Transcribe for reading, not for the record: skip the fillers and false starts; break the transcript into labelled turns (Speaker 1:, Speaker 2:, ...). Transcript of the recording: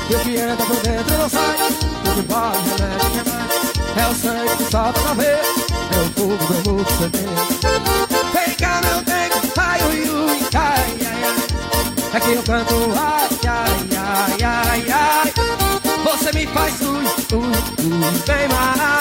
Speaker 1: E o que entra por dentro não sai. O que vai, remédio. É o sangue que solta na veia. É o fogo do amor que você tem. Vem cá, meu bem, ai, ui, ui, ai, ai, ai. É que eu canto ai, ai, ai, ai, ai. Você me faz bem mais.